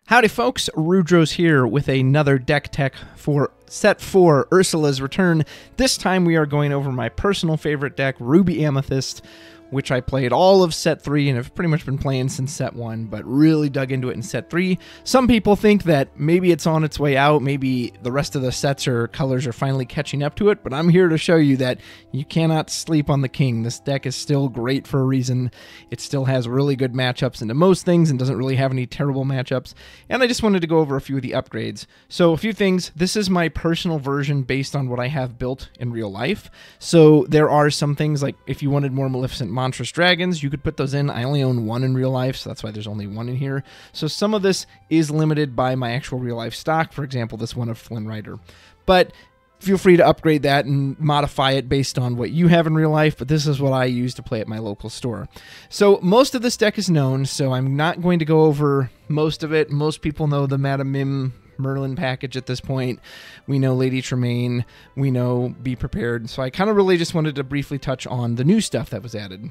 Howdy folks, Rudros here with another deck tech for Set 4, Ursula's Return. This time we are going over my personal favorite deck, Ruby Amethyst, which I played all of Set 3 and have pretty much been playing since Set 1, but really dug into it in Set 3. Some people think that maybe it's on its way out, maybe the rest of the sets or colors are finally catching up to it, but I'm here to show you that you cannot sleep on the king. This deck is still great for a reason. It still has really good matchups into most things and doesn't really have any terrible matchups, and I just wanted to go over a few of the upgrades. So a few things. This is my personal version based on what I have built in real life. So there are some things like if you wanted more Maleficent Monstrous Dragons, you could put those in. I only own one in real life, so that's why there's only one in here. So some of this is limited by my actual real life stock, for example, this one of Flynn Rider. But feel free to upgrade that and modify it based on what you have in real life, but this is what I use to play at my local store. So most of this deck is known, so I'm not going to go over most of it. Most people know the Madame Mim Merlin package at this point. We know Lady Tremaine. We know Be Prepared. So I kind of really just wanted to briefly touch on the new stuff that was added.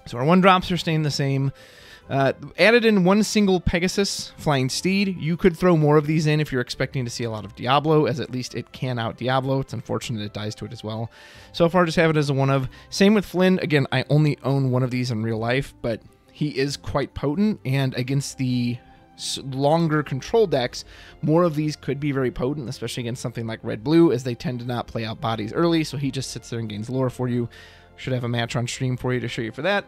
So our 1-drops are staying the same. Added in one single Pegasus Flying Steed. You could throw more of these in if you're expecting to see a lot of Diablo, as at least it can out Diablo. It's unfortunate it dies to it as well. So far, just have it as a one of. Same with Flynn. Again, I only own one of these in real life, but he is quite potent, and against the longer control decks, more of these could be very potent, especially against something like red-blue, as they tend to not play out bodies early, so he just sits there and gains lore for you. Should have a match on stream for you to show you for that.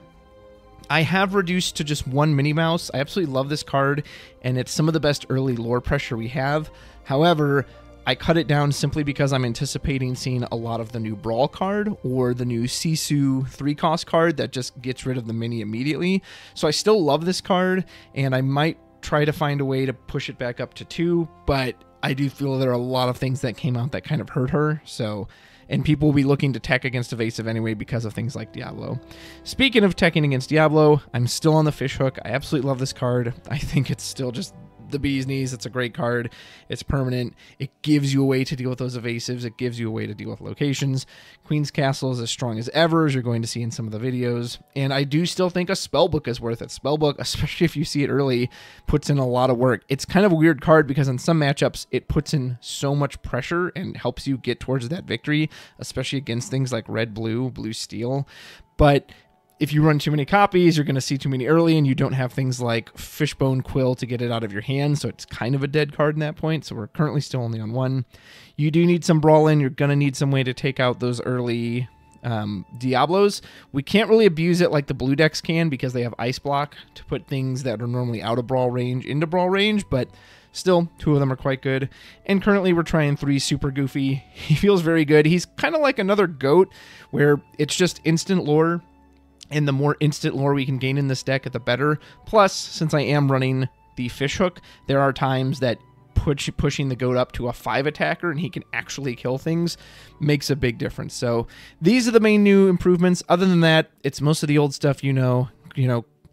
I have reduced to just one Minnie Mouse. I absolutely love this card, and it's some of the best early lore pressure we have. However, I cut it down simply because I'm anticipating seeing a lot of the new Brawl card or the new Sisu 3-cost card that just gets rid of the Minnie immediately. So I still love this card, and I might try to find a way to push it back up to 2, but I do feel there are a lot of things that came out that kind of hurt her. So, and people will be looking to tech against Evasive anyway because of things like Diablo. Speaking of teching against Diablo, I'm still on the Fishhook. I absolutely love this card. I think it's still just the bee's knees. It's a great card. It's permanent. It gives you a way to deal with those evasives. It gives you a way to deal with locations. Queen's Castle is as strong as ever, as you're going to see in some of the videos. And I do still think a Spellbook is worth it. Spellbook, especially if you see it early, puts in a lot of work. It's kind of a weird card because in some matchups, it puts in so much pressure and helps you get towards that victory, especially against things like red-blue, blue-steel. But if you run too many copies, you're going to see too many early, and you don't have things like Fishbone Quill to get it out of your hand, so it's kind of a dead card in that point, so we're currently still only on one. You do need some Brawl in. You're going to need some way to take out those early Diablos. We can't really abuse it like the blue decks can because they have Ice Block to put things that are normally out of Brawl range into Brawl range, but still, 2 of them are quite good. And currently we're trying 3 Super Goofy. He feels very good. He's kind of like another goat where it's just instant lore, and the more instant lore we can gain in this deck, the better. Plus, since I am running the Fishhook, there are times that pushing the goat up to a 5 attacker and he can actually kill things makes a big difference. So these are the main new improvements. Other than that, it's most of the old stuff, you know,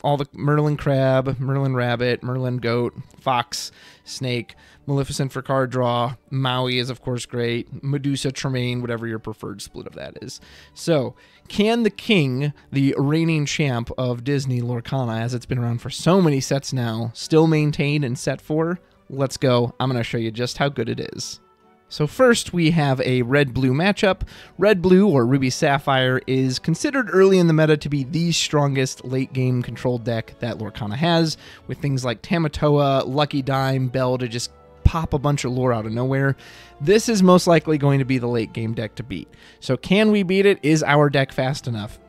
all the Merlin Crab, Merlin Rabbit, Merlin Goat, Fox, Snake, Maleficent for card draw, Maui is of course great, Medusa, Tremaine, whatever your preferred split of that is. So, can the king, the reigning champ of Disney, Lorcana, as it's been around for so many sets now, still maintain in Set 4? Let's go. I'm going to show you just how good it is. So first, we have a red-blue matchup. Red-blue, or Ruby Sapphire, is considered early in the meta to be the strongest late-game controlled deck that Lorcana has, with things like Tamatoa, Lucky Dime, Bell to just pop a bunch of lore out of nowhere. This is most likely going to be the late-game deck to beat. So can we beat it? Is our deck fast enough?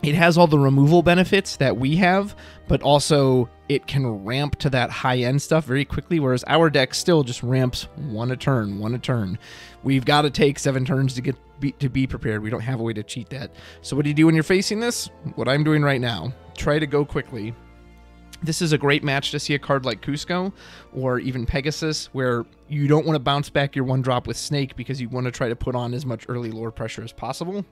It has all the removal benefits that we have, but also it can ramp to that high-end stuff very quickly, whereas our deck still just ramps 1 a turn. We've got to take 7 turns to be prepared. We don't have a way to cheat that. So what do you do when you're facing this? What I'm doing right now. Try to go quickly. This is a great match to see a card like Cusco or even Pegasus, where you don't want to bounce back your 1-drop with Snake because you want to try to put on as much early lore pressure as possible.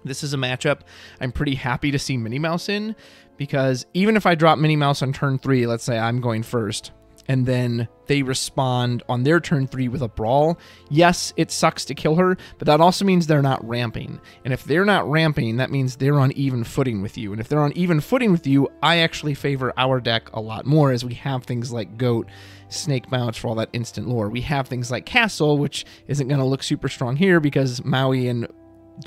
This is a matchup I'm pretty happy to see Minnie Mouse in, because even if I drop Minnie Mouse on turn 3, let's say I'm going first, and then they respond on their turn 3 with a brawl. Yes, it sucks to kill her, but that also means they're not ramping. And if they're not ramping, that means they're on even footing with you. And if they're on even footing with you, I actually favor our deck a lot more, as we have things like Goat, Snake Bounce for all that instant lore. We have things like Castle, which isn't going to look super strong here because Maui and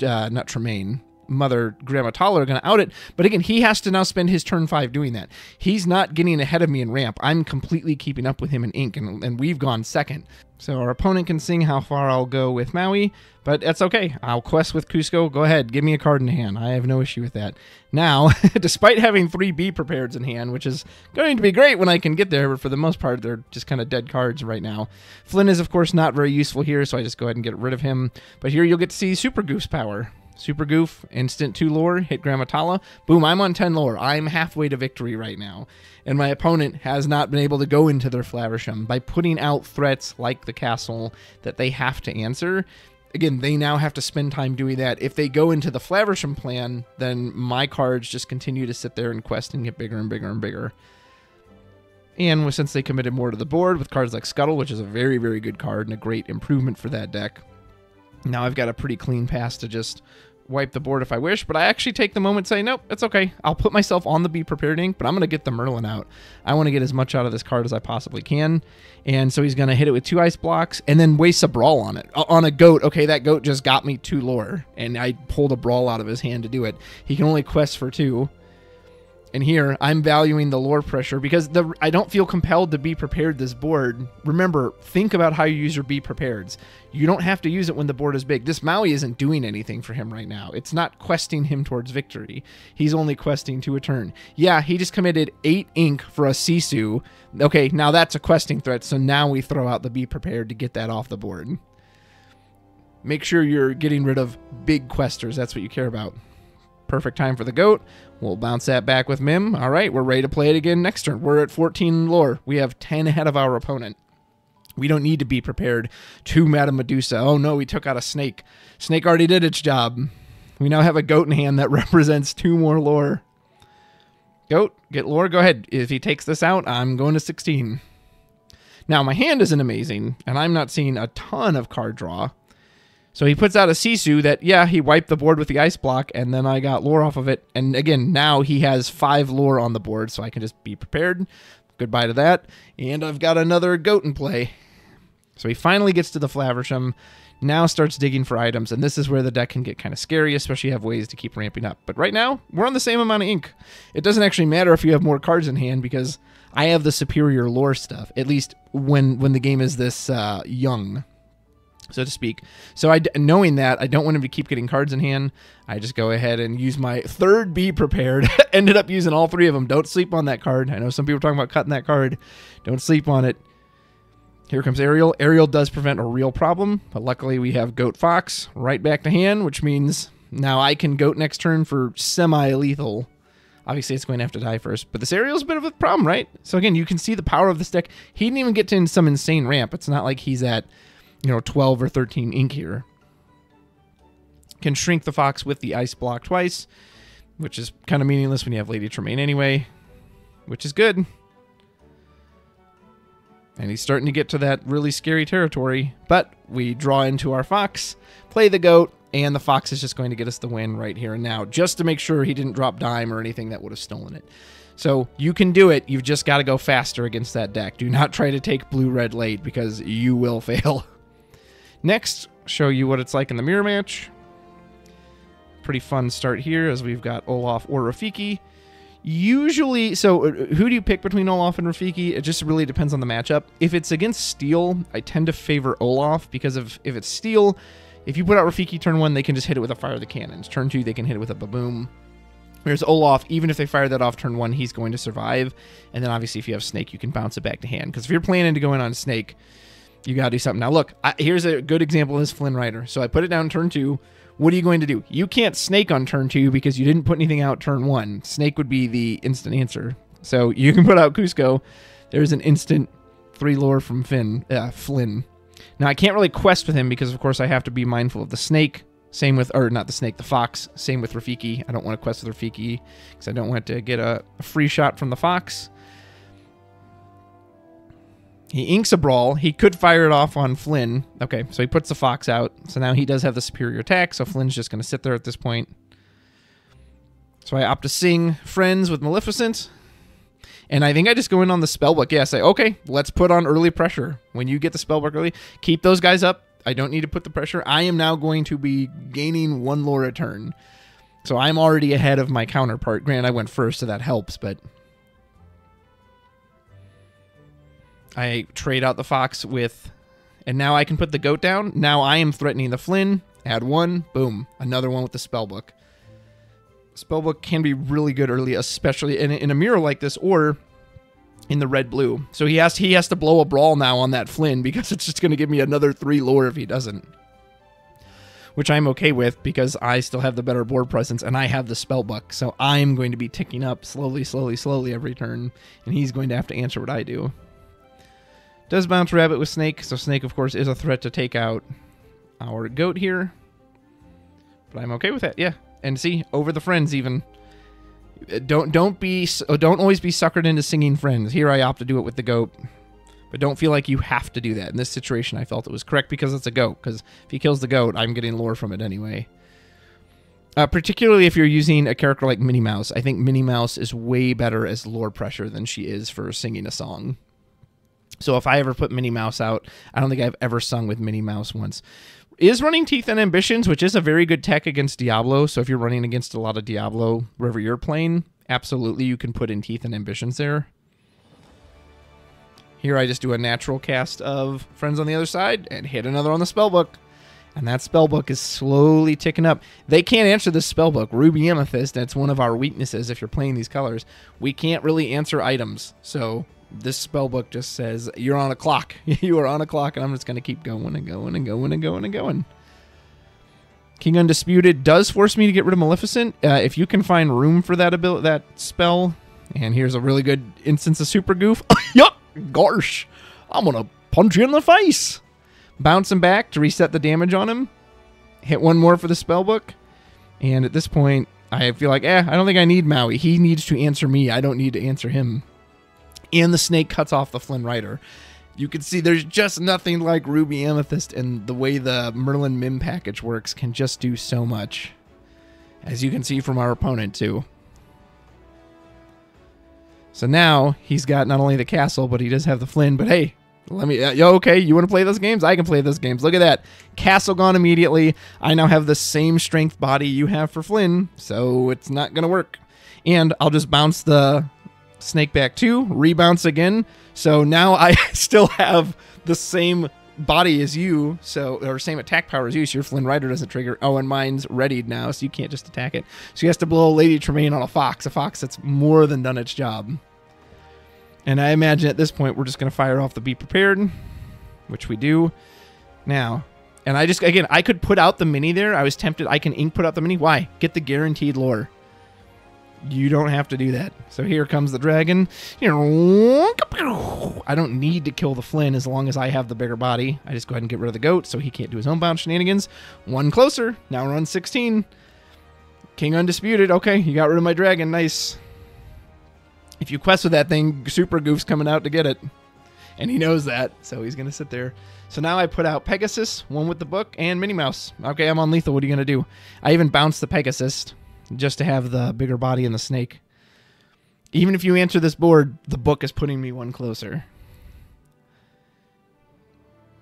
not Tremaine, Mother Gramatala are going to out it. But again, he has to now spend his turn 5 doing that. He's not getting ahead of me in ramp. I'm completely keeping up with him in ink, and we've gone second. So our opponent can sing how far I'll go with Maui, but that's okay. I'll quest with Cusco. Go ahead, give me a card in hand. I have no issue with that. Now, despite having 3 Be Prepareds in hand, which is going to be great when I can get there, but for the most part, they're just kind of dead cards right now. Flynn is, of course, not very useful here, so I just go ahead and get rid of him. But here you'll get to see Super Goof's power. Super Goof, instant 2 lore, hit Gramatala. Boom, I'm on 10 lore. I'm halfway to victory right now. And my opponent has not been able to go into their Flaversham by putting out threats like the castle that they have to answer. Again, they now have to spend time doing that. If they go into the Flaversham plan, then my cards just continue to sit there and quest and get bigger and bigger and bigger. And since they committed more to the board with cards like Scuttle, which is a very, very good card and a great improvement for that deck, now I've got a pretty clean pass to just wipe the board if I wish, but I actually take the moment and say, nope, it's okay. I'll put myself on the Be Prepared ink, but I'm going to get the Merlin out. I want to get as much out of this card as I possibly can. And so he's going to hit it with 2 ice blocks and then waste a brawl on it. On a Goat, okay, that Goat just got me 2 lore, and I pulled a brawl out of his hand to do it. He can only quest for 2. And here, I'm valuing the lore pressure because I don't feel compelled to Be Prepared this board. Remember, think about how you use your Be Prepareds. You don't have to use it when the board is big. This Maui isn't doing anything for him right now. It's not questing him towards victory. He's only questing to a turn. Yeah, he just committed 8 ink for a Sisu. Okay, now that's a questing threat, so now we throw out the Be Prepared to get that off the board. Make sure you're getting rid of big questers. That's what you care about. Perfect time for the Goat. We'll bounce that back with Mim. All right, we're ready to play it again next turn. We're at 14 lore. We have 10 ahead of our opponent. We don't need to Be Prepared. 2 Madame Medusa. Oh no, we took out a Snake. Snake already did its job. We now have a Goat in hand that represents 2 more lore. Goat, get lore. Go ahead. If he takes this out, I'm going to 16. Now, my hand isn't amazing, and I'm not seeing a ton of card draw. So he puts out a Sisu that, yeah, he wiped the board with the ice block, and then I got lore off of it. And again, now he has 5 lore on the board, so I can just Be Prepared. Goodbye to that. And I've got another Goat in play. So he finally gets to the Flaversham, now starts digging for items, and this is where the deck can get kind of scary, especially if you have ways to keep ramping up. But right now, we're on the same amount of ink. It doesn't actually matter if you have more cards in hand, because I have the superior lore stuff, at least when the game is this young, so to speak. So knowing that, I don't want him to keep getting cards in hand. I just go ahead and use my 3rd Be Prepared. Ended up using all 3 of them. Don't sleep on that card. I know some people are talking about cutting that card. Don't sleep on it. Here comes Ariel. Ariel does prevent a real problem, but luckily we have Goat Fox right back to hand, which means now I can Goat next turn for semi-lethal. Obviously, it's going to have to die first, but this Ariel's a bit of a problem, right? So again, you can see the power of this deck. He didn't even get to some insane ramp. It's not like he's at 12 or 13 ink here. Can shrink the Fox with the ice block twice, which is kind of meaningless when you have Lady Tremaine anyway, which is good. And he's starting to get to that really scary territory, but we draw into our Fox, play the Goat, and the Fox is just going to get us the win right here and now, just to make sure he didn't drop dime or anything that would have stolen it. So you can do it. You've just got to go faster against that deck. Do not try to take blue-red late, because you will fail. Next, show you what it's like in the mirror match. Pretty fun start here, as we've got Olaf or Rafiki. Usually, so who do you pick between Olaf and Rafiki? It just really depends on the matchup. If it's against Steel, I tend to favor Olaf, because if it's Steel, if you put out Rafiki turn 1, they can just hit it with a Fire the Cannons. Turn 2, they can hit it with a Baboom. Whereas Olaf, even if they fire that off turn 1, he's going to survive. And then obviously if you have Snake, you can bounce it back to hand. Because if you're planning to go in on Snake, you got to do something. Now look, here's a good example of this Flynn Rider. So I put it down turn 2. What are you going to do? You can't Snake on turn 2 because you didn't put anything out turn 1. Snake would be the instant answer. So you can put out Cusco. There's an instant 3 lore from Flynn. Now I can't really quest with him because of course I have to be mindful of the Snake. Same with, or not the Snake, the Fox. Same with Rafiki. I don't want to quest with Rafiki because I don't want to get a free shot from the Fox. He inks a brawl. He could fire it off on Flynn. Okay, so he puts the fox out. So now he does have the superior attack, so Flynn's just going to sit there at this point. So I opt to sing Friends with Maleficent. And I think I just go in on the spellbook. Yeah, say, okay, let's put on early pressure. When you get the spellbook early, keep those guys up. I don't need to put the pressure. I am now going to be gaining 1 lore a turn. So I'm already ahead of my counterpart. Granted, I went first, so that helps, but... I trade out the fox with... And now I can put the goat down. Now I am threatening the Flynn. Add 1. Boom. Another one with the spellbook. Spellbook can be really good early, especially in a mirror like this or in the red-blue. So he has to blow a brawl now on that Flynn because it's just going to give me another 3 lore if he doesn't. Which I'm okay with because I still have the better board presence and I have the spellbook. So I'm going to be ticking up slowly, slowly, slowly every turn. And he's going to have to answer what I do. Does bounce rabbit with snake. So snake, of course, is a threat to take out our goat here. But I'm okay with that, yeah. And see, over the friends even. Don't always be suckered into singing Friends. Here I opt to do it with the goat. But don't feel like you have to do that. In this situation, I felt it was correct because it's a goat. Because if he kills the goat, I'm getting lore from it anyway. Particularly if you're using a character like Minnie Mouse. I think Minnie Mouse is way better as lore pressure than she is for singing a song. So if I ever put Minnie Mouse out, I don't think I've ever sung with Minnie Mouse once. Is running Teeth and Ambitions, which is a very good tech against Diablo. So if you're running against a lot of Diablo wherever you're playing, absolutely you can put in Teeth and Ambitions there. Here I just do a natural cast of Friends on the other side and hit another on the spellbook. And that spellbook is slowly ticking up. They can't answer this spellbook. Ruby Amethyst, that's one of our weaknesses if you're playing these colors. We can't really answer items. So this spellbook just says, you're on a clock. You are on a clock, and I'm just going to keep going and going and going and going and going. King Undisputed does force me to get rid of Maleficent. If you can find room for that spell, and here's a really good instance of Super Goof. Yuck! Gosh! I'm going to punch you in the face! Bounce him back to reset the damage on him. Hit 1 more for the spellbook. And at this point, I feel like, I don't think I need Maui. He needs to answer me. I don't need to answer him. And the snake cuts off the Flynn Rider. You can see there's just nothing like Ruby Amethyst, and the way the Merlin Mim package works can just do so much. As you can see from our opponent, too. So now, he's got not only the castle, but he does have the Flynn. But hey, okay, you want to play those games? I can play those games. Look at that. Castle gone immediately. I now have the same strength body you have for Flynn, so it's not going to work. And I'll just bounce the snake back too, rebounce again. So now I still have the same body as you, or same attack power as you, so your Flynn Rider doesn't trigger. Oh, and mine's readied now, so you can't just attack it. So he has to blow Lady Tremaine on a fox that's more than done its job. And I imagine at this point we're just going to fire off the Be Prepared, which we do now. And I could put out the mini there. I was tempted. I can ink put out the mini. Why? Get the guaranteed lore. You don't have to do that. So here comes the dragon. I don't need to kill the Flynn as long as I have the bigger body. I just go ahead and get rid of the goat so he can't do his own bounce shenanigans. 1 closer. Now we're on 16. King Undisputed. Okay, you got rid of my dragon. Nice. If you quest with that thing, Super Goof's coming out to get it. And he knows that, so he's going to sit there. So now I put out Pegasus, 1 with the book, and Minnie Mouse. Okay, I'm on lethal. What are you going to do? I even bounced the Pegasus just to have the bigger body and the snake. Even if you answer this board, the book is putting me 1 closer.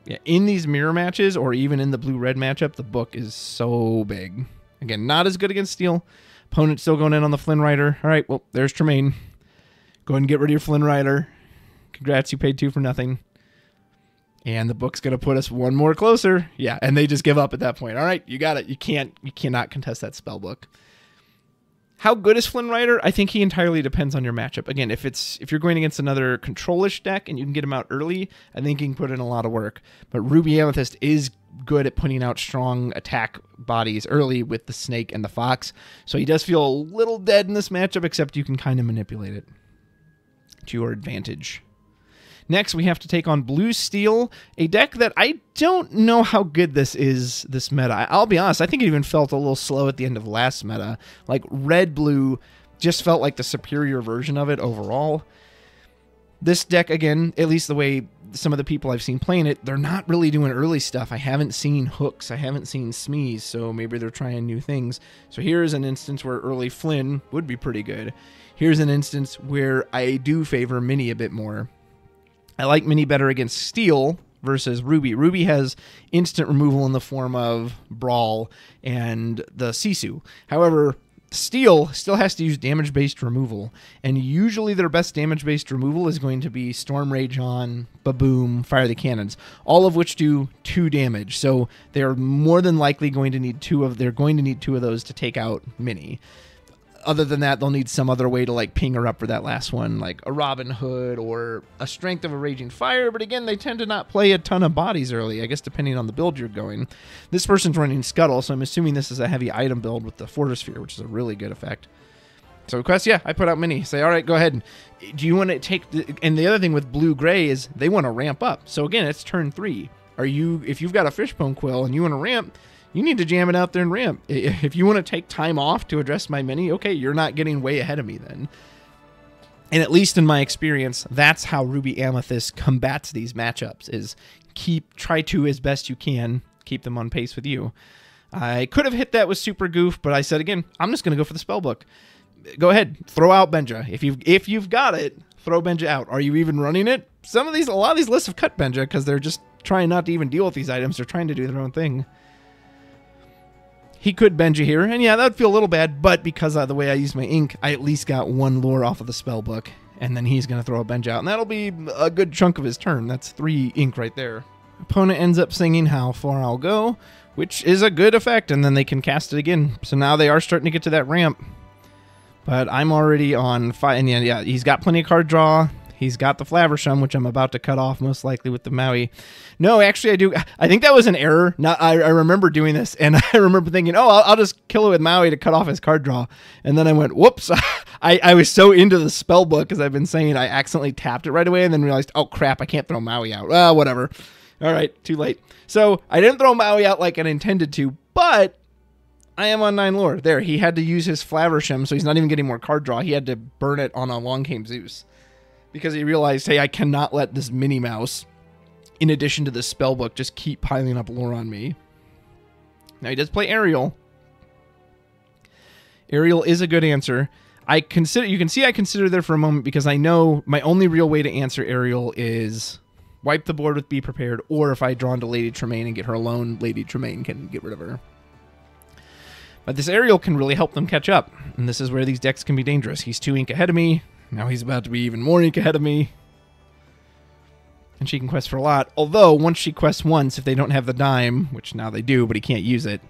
Yeah, in these mirror matches, or even in the blue-red matchup, the book is so big. Again, not as good against steel. Opponent still going in on the Flynn Rider. All right, well, there's Tremaine. Go ahead and get rid of your Flynn Rider. Congrats, you paid 2 for nothing. And the book's going to put us 1 more closer. Yeah, and they just give up at that point. All right, you got it. You cannot contest that spell book. How good is Flynn Rider? I think he entirely depends on your matchup. Again, if you're going against another control-ish deck and you can get him out early, I think you can put in a lot of work. But Ruby Amethyst is good at putting out strong attack bodies early with the snake and the fox. So he does feel a little dead in this matchup, except you can kind of manipulate it to your advantage. Next, we have to take on Blue Steel, a deck that I don't know how good this is, this meta. I'll be honest, I think it even felt a little slow at the end of last meta. Like, Red-Blue just felt like the superior version of it overall. This deck, again, at least the way some of the people I've seen playing it, they're not really doing early stuff. I haven't seen hooks. I haven't seen smees, so maybe they're trying new things. So here's an instance where early Flynn would be pretty good. Here's an instance where I do favor Mini a bit more. I like Mini better against Steel versus Ruby. Ruby has instant removal in the form of Brawl and the Sisu. However, Steel still has to use damage-based removal, and usually their best damage-based removal is going to be Storm Rage on, Baboom, Fire the Cannons, all of which do 2 damage. So they're more than likely going to need two of those to take out Mini. Other than that, they'll need some other way to like ping her up for that last one, like a Robin Hood or a Strength of a Raging Fire. But again, they tend to not play a ton of bodies early, I guess, depending on the build you're going. This person's running Scuttle, so I'm assuming this is a heavy item build with the Fortisphere, which is a really good effect. So quest, yeah, I put out Mini. Say, all right, go ahead. Do you want to take... And the other thing with Blue-Gray is they want to ramp up. So again, it's turn 3. If you've got a Fishbone Quill and you want to ramp... You need to jam it out there and ramp. If you want to take time off to address my Mini, okay, you're not getting way ahead of me then. And at least in my experience, that's how Ruby Amethyst combats these matchups, is try to, as best you can, keep them on pace with you. I could have hit that with Super Goof, but I said, again, I'm just going to go for the Spellbook. Go ahead, throw out Benja. If you've got it, throw Benja out. Are you even running it? A lot of these lists have cut Benja because they're just trying not to even deal with these items. They're trying to do their own thing. He could Benja here, and yeah, that would feel a little bad, but because of the way I use my ink, I at least got 1 lore off of the Spellbook, and then he's going to throw a Benja out, and that'll be a good chunk of his turn. That's 3 ink right there. Opponent ends up singing How Far I'll Go, which is a good effect, and then they can cast it again. So now they are starting to get to that ramp, but I'm already on 5, and yeah, he's got plenty of card draw. He's got the Flaversham, which I'm about to cut off, most likely with the Maui. No, actually, I do. I think that was an error. I remember doing this, and I remember thinking, oh, I'll just kill it with Maui to cut off his card draw. And then I went, whoops. I was so into the Spellbook, as I've been saying, I accidentally tapped it right away and then realized, oh, crap, I can't throw Maui out. Well, whatever. All right, too late. So I didn't throw Maui out like I intended to, but I am on 9 lore. There, he had to use his Flaversham, so he's not even getting more card draw. He had to burn it on a Long Game Zeus, because he realized, hey, I cannot let this Minnie Mouse, in addition to the Spellbook, just keep piling up lore on me. Now, he does play Ariel. Ariel is a good answer. You can see I consider there for a moment, because I know my only real way to answer Ariel is wipe the board with Be Prepared, or if I draw into Lady Tremaine and get her alone, Lady Tremaine can get rid of her. But this Ariel can really help them catch up, and this is where these decks can be dangerous. He's 2 ink ahead of me. Now he's about to be even more ink ahead of me. And she can quest for a lot. Although, once she quests once, if they don't have the dime, which now they do, but he can't use it,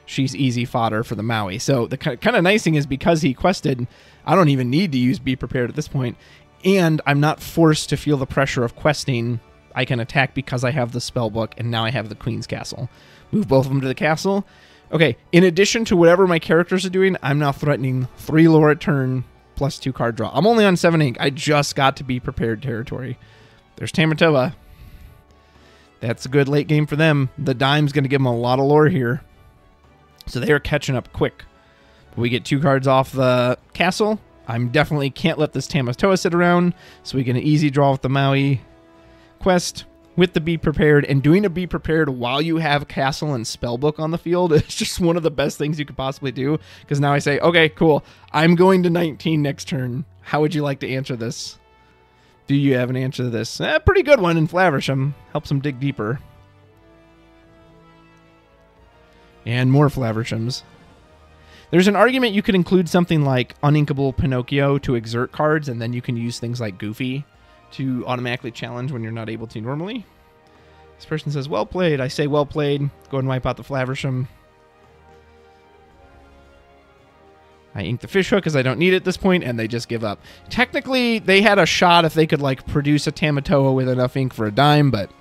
she's easy fodder for the Maui. So the kind of nice thing is, because he quested, I don't even need to use Be Prepared at this point. And I'm not forced to feel the pressure of questing. I can attack because I have the Spellbook, and now I have the Queen's Castle. Move both of them to the castle. Okay, in addition to whatever my characters are doing, I'm now threatening 3 lore at turn, plus 2 card draw. I'm only on 7 ink. I just got to Be Prepared territory. There's Tamatoa. That's a good late game for them. The dime's going to give them a lot of lore here. So they are catching up quick. We get 2 cards off the castle. I'm definitely can't let this Tamatoa sit around, so we get an easy draw with the Maui quest with the Be Prepared. And doing a Be Prepared while you have Castle and Spellbook on the field is just one of the best things you could possibly do, because now I say, okay, cool, I'm going to 19 next turn. How would you like to answer this? Do you have an answer to this? Pretty good one in Flaversham. Helps them dig deeper. And more Flavershams. There's an argument you could include something like Uninkable Pinocchio to exert cards, and then you can use things like Goofy to automatically challenge when you're not able to normally. This person says, well played. I say, well played. Go ahead and wipe out the Flaversham. I ink the Fishhook because I don't need it at this point, and they just give up. Technically, they had a shot if they could like produce a Tamatoa with enough ink for a dime, but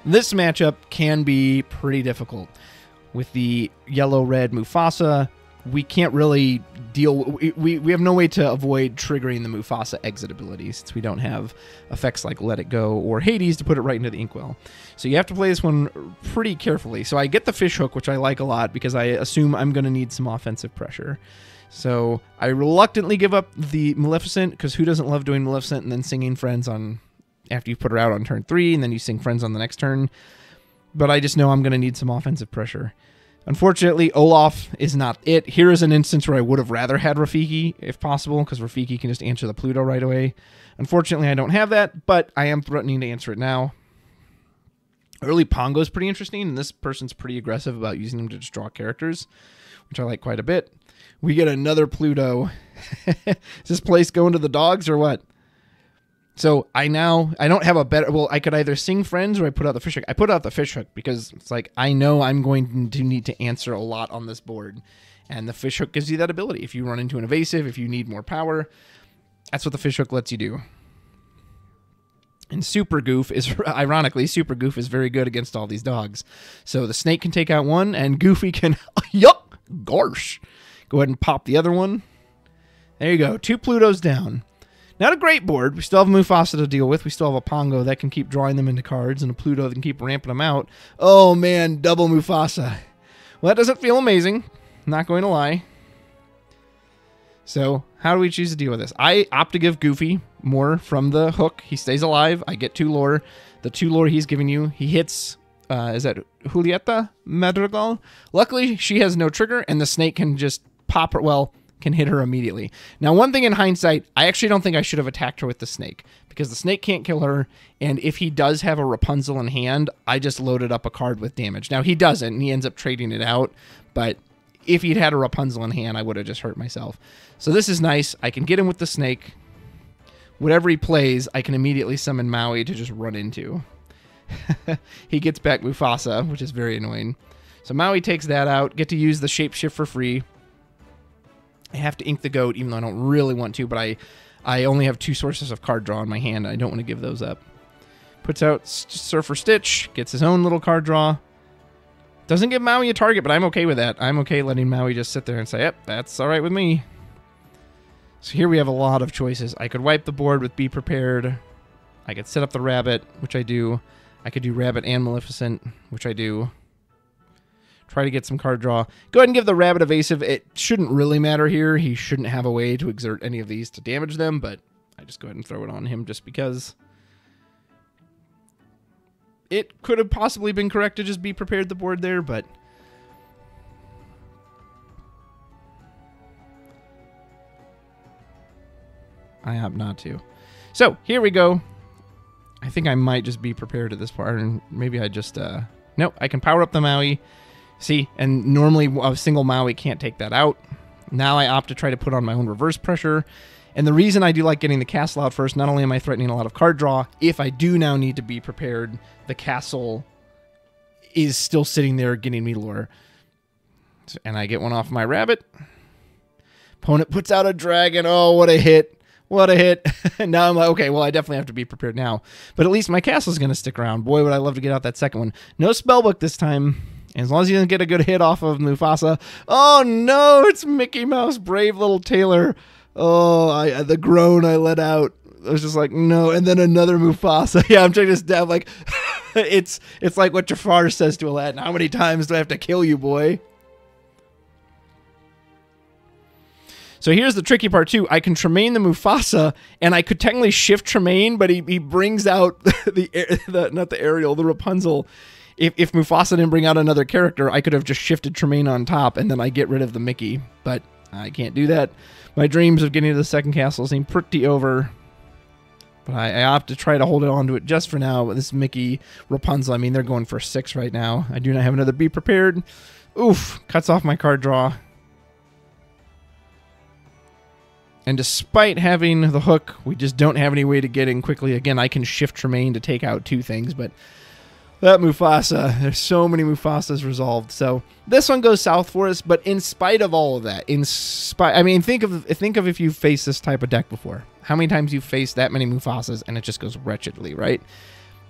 this matchup can be pretty difficult. With the yellow-red Mufasa, we can't really deal... We have no way to avoid triggering the Mufasa exit ability, since we don't have effects like Let It Go or Hades to put it right into the Inkwell. So you have to play this one pretty carefully. So I get the Fishhook, which I like a lot, because I assume I'm going to need some offensive pressure. So I reluctantly give up the Maleficent, because who doesn't love doing Maleficent and then singing Friends on after you put her out on turn 3, and then you sing friends on the next turn. But I just know I'm going to need some offensive pressure. Unfortunately, Olaf is not it. Here is an instance where I would have rather had Rafiki, if possible, because Rafiki can just answer the Pluto right away. Unfortunately, I don't have that, but I am threatening to answer it now. Early Pongo is pretty interesting, and this person's pretty aggressive about using them to just draw characters, which I like quite a bit. We get another Pluto. Is this place going to the dogs or what? So I don't have a better, well, I could either sing friends or I put out the fish hook. I put out the fish hook because it's like, I know I'm going to need to answer a lot on this board. And the fish hook gives you that ability. If you run into an evasive, if you need more power, that's what the fish hook lets you do. And Super Goof is, ironically, Super Goof is very good against all these dogs. So the snake can take out one and Goofy can, yuck, gosh. Go ahead and pop the other one. There you go. 2 Plutos down. Not a great board. We still have Mufasa to deal with. We still have a Pongo that can keep drawing them into cards and a Pluto that can keep ramping them out. Oh, man, double Mufasa. Well, that doesn't feel amazing. Not going to lie. So how do we choose to deal with this? I opt to give Goofy more from the hook. He stays alive. I get 2 lore. The 2 lore he's giving you, he hits, is that Julieta Madrigal? Luckily, she has no trigger, and the snake can just pop her, well, can hit her immediately. Now, one thing in hindsight, I actually don't think I should have attacked her with the snake, because the snake can't kill her, and if he does have a Rapunzel in hand, I just loaded up a card with damage. Now, he doesn't, and he ends up trading it out, but if he'd had a Rapunzel in hand, I would have just hurt myself. So this is nice. I can get him with the snake. Whatever he plays, I can immediately summon Maui to just run into. He gets back Mufasa, which is very annoying. So Maui takes that out. Get to use the shapeshift for free. I have to ink the goat, even though I don't really want to, but I only have 2 sources of card draw in my hand. I don't want to give those up. Puts out Surfer Stitch, gets his own little card draw. Doesn't give Maui a target, but I'm okay with that. I'm okay letting Maui just sit there and say, yep, that's all right with me. So here we have a lot of choices. I could wipe the board with Be Prepared. I could set up the Rabbit, which I do. I could do Rabbit and Maleficent, which I do. Try to get some card draw. Go ahead and give the Rabbit evasive. It shouldn't really matter here. He shouldn't have a way to exert any of these to damage them, but I just go ahead and throw it on him just because. It could have possibly been correct to just Be Prepared the board there, but I opt not to. So here we go. I think I might just Be Prepared at this part, and maybe I just nope, I can power up the Maui. See, and normally a single Maui can't take that out. Now I opt to try to put on my own reverse pressure. And the reason I do like getting the castle out first, not only am I threatening a lot of card draw, if I do now need to Be Prepared, the castle is still sitting there getting me lore. And I get one off my Rabbit. Opponent puts out a dragon. Oh, what a hit. What a hit. Now I'm like, okay, well, I definitely have to Be Prepared now. But at least my castle's going to stick around. Boy, would I love to get out that second one. No spellbook this time. And as long as he doesn't get a good hit off of Mufasa. Oh, no, it's Mickey Mouse, brave little tailor. Oh, the groan I let out. I was just like, no. And then another Mufasa. Yeah, I'm trying to stab, like, it's like what Jafar says to Aladdin. How many times do I have to kill you, boy? So here's the tricky part, too. I can Tremaine the Mufasa, and I could technically shift Tremaine, but he brings out not the Ariel, the Rapunzel. If Mufasa didn't bring out another character, I could have just shifted Tremaine on top, and then I get rid of the Mickey. But I can't do that. My dreams of getting to the second castle seem pretty over. But I opt to try to hold on to it just for now. This Mickey, Rapunzel, I mean, they're going for 6 right now. I do not have another Be Prepared. Oof, cuts off my card draw. And despite having the hook, we just don't have any way to get in quickly. Again, I can shift Tremaine to take out 2 things, but that Mufasa, there's so many Mufasas resolved. So this one goes south for us, but in spite of all of that, I mean, think of if you've faced this type of deck before. How many times you've faced that many Mufasas and it just goes wretchedly, right?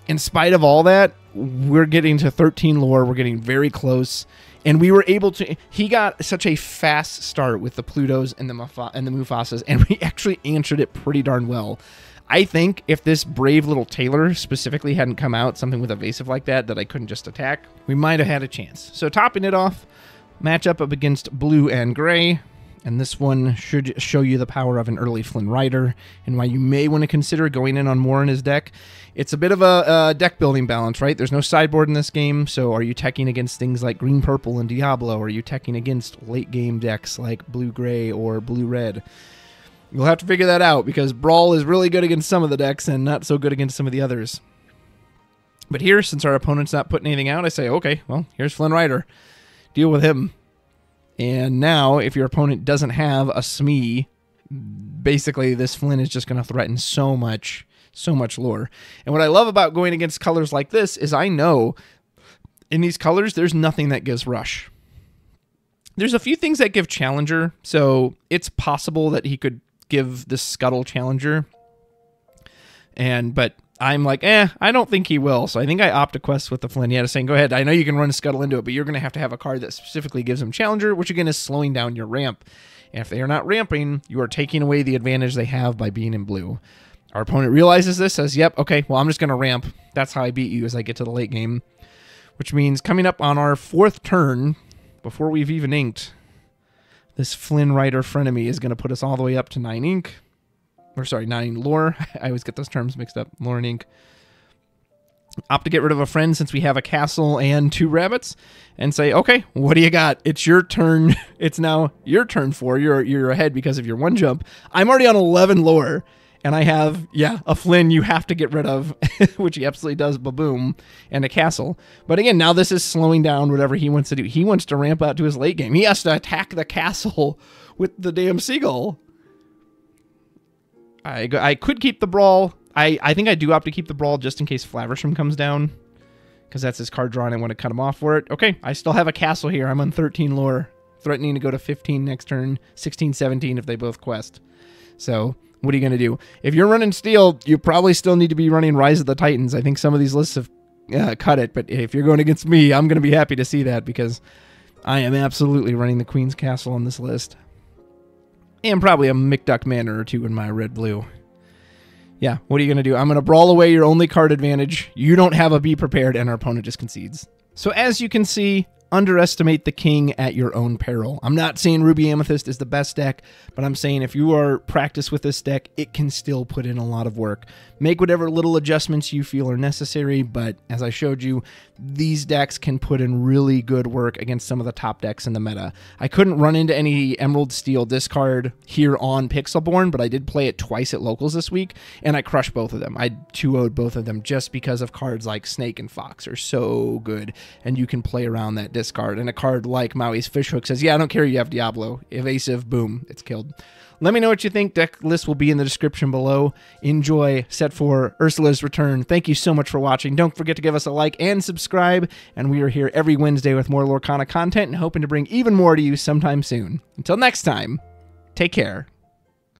In spite of all that, we're getting to 13 lore. We're getting very close. And we were able to... He got such a fast start with the Plutos and the Mufasas, and we actually answered it pretty darn well. I think if this brave little tailor specifically hadn't come out, something with evasive like that I couldn't just attack, we might have had a chance. So topping it off, match up against blue and gray. And this one should show you the power of an early Flynn Rider and why you may want to consider going in on more in his deck. It's a bit of a deck building balance, right? There's no sideboard in this game, so are you teching against things like green-purple and Diablo? Are you teching against late-game decks like blue-gray or blue-red? You'll have to figure that out, because Brawl is really good against some of the decks and not so good against some of the others. But here, since our opponent's not putting anything out, I say, okay, well, here's Flynn Rider. Deal with him. And now, if your opponent doesn't have a Smee, basically this Flynn is just going to threaten so much lore. And what I love about going against colors like this is I know in these colors there's nothing that gives Rush. There's a few things that give Challenger, so it's possible that he could give the Scuttle Challenger. But I'm like, I don't think he will. So I think I opt a quest with the Flynn. Yeah, saying, go ahead. I know you can run a Scuttle into it, but you're going to have a card that specifically gives him Challenger, which again is slowing down your ramp. And if they are not ramping, you are taking away the advantage they have by being in blue. Our opponent realizes this, says, yep, okay, well, I'm just going to ramp. That's how I beat you as I get to the late game. Which means coming up on our 4th turn, before we've even inked, this Flynn Rider frenemy is going to put us all the way up to 9 ink. Or sorry, 9 lore. I always get those terms mixed up. Lore and ink. Opt to get rid of a friend since we have a castle and 2 rabbits. And say, okay, what do you got? It's your turn. It's now your turn 4. You're ahead because of your 1 jump. I'm already on 11 lore. And I have, a Flynn you have to get rid of, which he absolutely does, ba-boom, and a castle. But again, now this is slowing down whatever he wants to do. He wants to ramp out to his late game. He has to attack the castle with the damn seagull. I could keep the Brawl. I think I do opt to keep the Brawl just in case Flaversham comes down, because that's his card draw and I want to cut him off for it. Okay, I still have a castle here. I'm on 13 lore, threatening to go to 15 next turn, 16, 17 if they both quest. So what are you going to do? If you're running Steel, you probably still need to be running Rise of the Titans. I think some of these lists have cut it, but if you're going against me, I'm going to be happy to see that, because I am absolutely running the Queen's Castle on this list. And probably a McDuck Manor or 2 in my red-blue. Yeah, what are you going to do? I'm going to Brawl away your only card advantage. You don't have a Be Prepared, and our opponent just concedes. So as you can see, underestimate the king at your own peril. I'm not saying Ruby Amethyst is the best deck, but I'm saying if you are practiced with this deck, it can still put in a lot of work. Make whatever little adjustments you feel are necessary, but as I showed you, these decks can put in really good work against some of the top decks in the meta. I couldn't run into any Emerald Steel discard here on Pixelborn, but I did play it twice at locals this week, and I crushed both of them. I 2-0'd both of them just because of cards like Snake and Fox are so good, and you can play around that discard. And a card like Maui's Fishhook says, yeah, I don't care you have Diablo. Evasive, boom, it's killed. Let me know what you think. Deck list will be in the description below. Enjoy Set 4 Ursula's Return. Thank you so much for watching. Don't forget to give us a like and subscribe. And we are here every Wednesday with more Lorcana content and hoping to bring even more to you sometime soon. Until next time, take care.